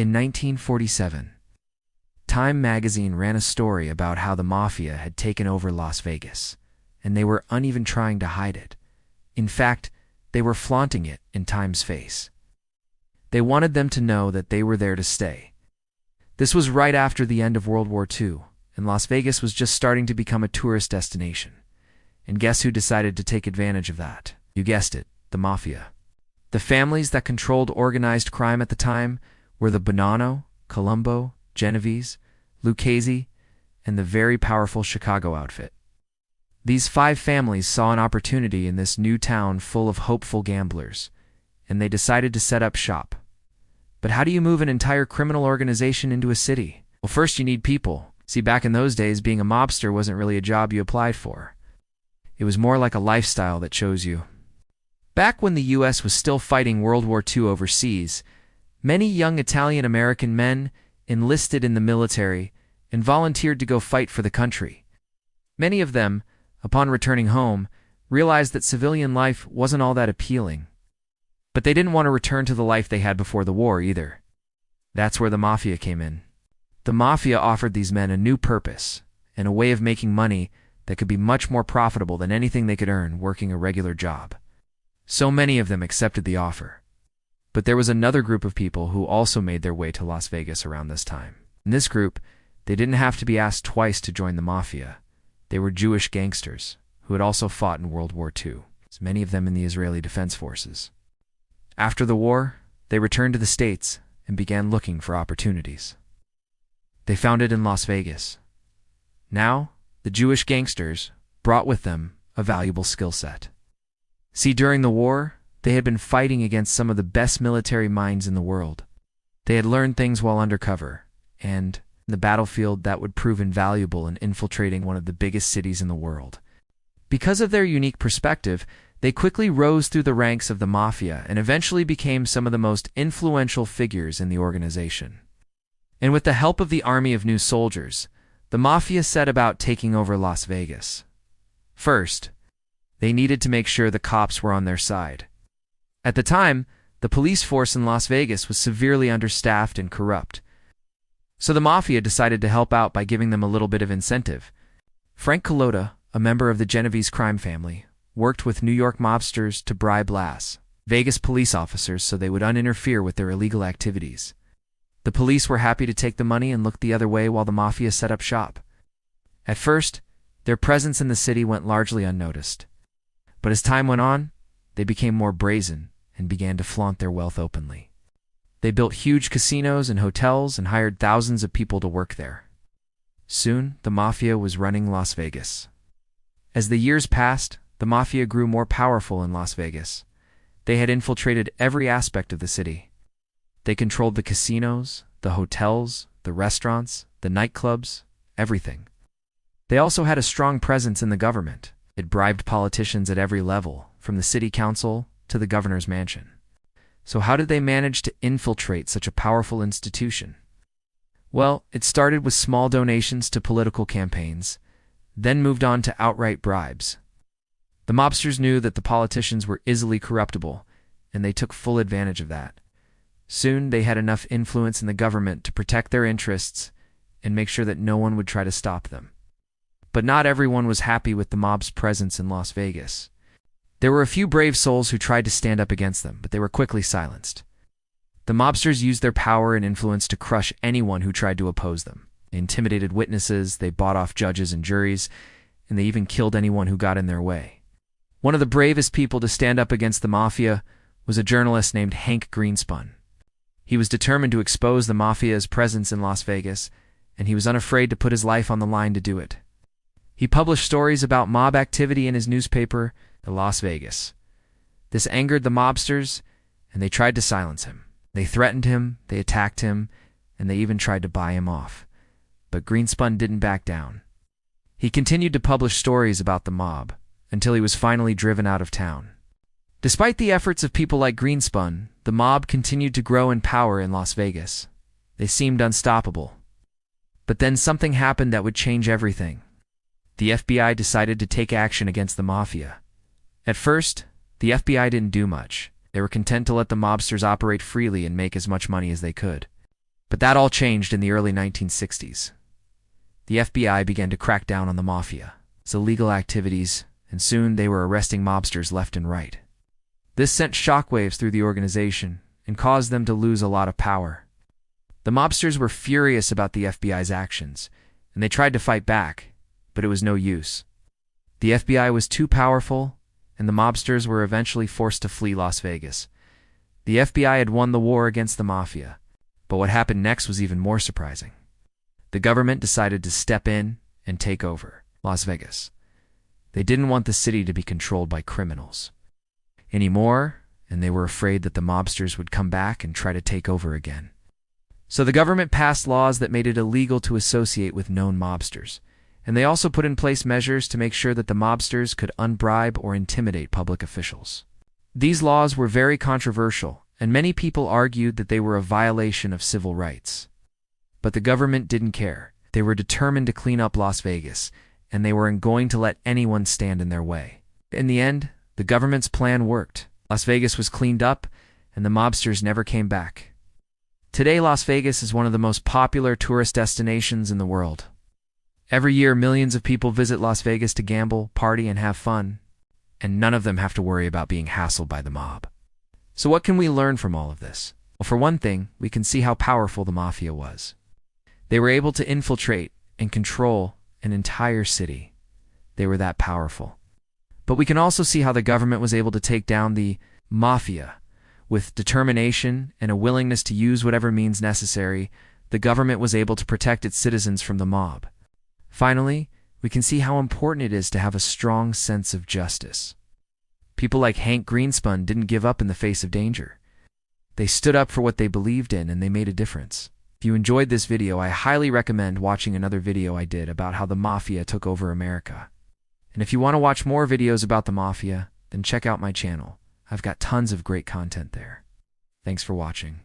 In 1947, Time magazine ran a story about how the Mafia had taken over Las Vegas, and they were uneven trying to hide it. In fact, they were flaunting it in Time's face. They wanted them to know that they were there to stay. This was right after the end of World War II, and Las Vegas was just starting to become a tourist destination. And guess who decided to take advantage of that? You guessed it, the Mafia. The families that controlled organized crime at the time were the Bonanno, Colombo, Genovese, Lucchese, and the very powerful Chicago outfit. These 5 families saw an opportunity in this new town full of hopeful gamblers, and they decided to set up shop. But how do you move an entire criminal organization into a city? Well, first you need people. See, back in those days, being a mobster wasn't really a job you applied for. It was more like a lifestyle that chose you. Back when the U.S. was still fighting World War II overseas, many young Italian-American men enlisted in the military and volunteered to go fight for the country. Many of them, upon returning home, realized that civilian life wasn't all that appealing. But they didn't want to return to the life they had before the war either. That's where the Mafia came in. The Mafia offered these men a new purpose and a way of making money that could be much more profitable than anything they could earn working a regular job. So many of them accepted the offer. But there was another group of people who also made their way to Las Vegas around this time. In this group, they didn't have to be asked twice to join the Mafia. They were Jewish gangsters who had also fought in World War II, many of them in the Israeli Defense Forces. After the war, they returned to the States and began looking for opportunities. They found it in Las Vegas. Now, the Jewish gangsters brought with them a valuable skill set. See, during the war, they had been fighting against some of the best military minds in the world. They had learned things while undercover, and in the battlefield that would prove invaluable in infiltrating one of the biggest cities in the world. Because of their unique perspective, they quickly rose through the ranks of the Mafia and eventually became some of the most influential figures in the organization. And with the help of the army of new soldiers, the Mafia set about taking over Las Vegas. First, they needed to make sure the cops were on their side. At the time, the police force in Las Vegas was severely understaffed and corrupt. So the Mafia decided to help out by giving them a little bit of incentive. Frank Collota, a member of the Genovese crime family, worked with New York mobsters to bribe Las Vegas police officers so they would uninterfere with their illegal activities. The police were happy to take the money and looked the other way while the Mafia set up shop. At first, their presence in the city went largely unnoticed. But as time went on, they became more brazen and began to flaunt their wealth openly. They built huge casinos and hotels and hired thousands of people to work there. Soon, the Mafia was running Las Vegas. As the years passed, the Mafia grew more powerful in Las Vegas. They had infiltrated every aspect of the city. They controlled the casinos, the hotels, the restaurants, the nightclubs, everything. They also had a strong presence in the government. It bribed politicians at every level, from the city council to the governor's mansion. So how did they manage to infiltrate such a powerful institution? Well, it started with small donations to political campaigns, then moved on to outright bribes. The mobsters knew that the politicians were easily corruptible, and they took full advantage of that. Soon they had enough influence in the government to protect their interests and make sure that no one would try to stop them. But not everyone was happy with the mob's presence in Las Vegas. There were a few brave souls who tried to stand up against them, but they were quickly silenced. The mobsters used their power and influence to crush anyone who tried to oppose them. They intimidated witnesses, they bought off judges and juries, and they even killed anyone who got in their way. One of the bravest people to stand up against the Mafia was a journalist named Hank Greenspun. He was determined to expose the Mafia's presence in Las Vegas, and he was unafraid to put his life on the line to do it. He published stories about mob activity in his newspaper, the Las Vegas. This angered the mobsters, and they tried to silence him. They threatened him, they attacked him, and they even tried to buy him off. But Greenspun didn't back down. He continued to publish stories about the mob, until he was finally driven out of town. Despite the efforts of people like Greenspun, the mob continued to grow in power in Las Vegas. They seemed unstoppable. But then something happened that would change everything. The FBI decided to take action against the Mafia. At first, the FBI didn't do much. They were content to let the mobsters operate freely and make as much money as they could. But that all changed in the early 1960s. The FBI began to crack down on the Mafia, its illegal activities, and soon they were arresting mobsters left and right. This sent shockwaves through the organization and caused them to lose a lot of power. The mobsters were furious about the FBI's actions, and they tried to fight back, but it was no use. The FBI was too powerful, and the mobsters were eventually forced to flee Las Vegas. The FBI had won the war against the Mafia, but what happened next was even more surprising. The government decided to step in and take over Las Vegas. They didn't want the city to be controlled by criminals anymore, and they were afraid that the mobsters would come back and try to take over again. So the government passed laws that made it illegal to associate with known mobsters, and they also put in place measures to make sure that the mobsters could unbribe or intimidate public officials. These laws were very controversial, and many people argued that they were a violation of civil rights. But the government didn't care. They were determined to clean up Las Vegas, and they weren't going to let anyone stand in their way. In the end, the government's plan worked. Las Vegas was cleaned up, and the mobsters never came back. Today, Las Vegas is one of the most popular tourist destinations in the world. Every year, millions of people visit Las Vegas to gamble, party, and have fun, and none of them have to worry about being hassled by the mob. So what can we learn from all of this? Well, for one thing, we can see how powerful the Mafia was. They were able to infiltrate and control an entire city. They were that powerful. But we can also see how the government was able to take down the Mafia. With determination and a willingness to use whatever means necessary, the government was able to protect its citizens from the mob. Finally, we can see how important it is to have a strong sense of justice. People like Hank Greenspun didn't give up in the face of danger. They stood up for what they believed in, and they made a difference. If you enjoyed this video, I highly recommend watching another video I did about how the Mafia took over America. And if you want to watch more videos about the Mafia, then check out my channel. I've got tons of great content there. Thanks for watching.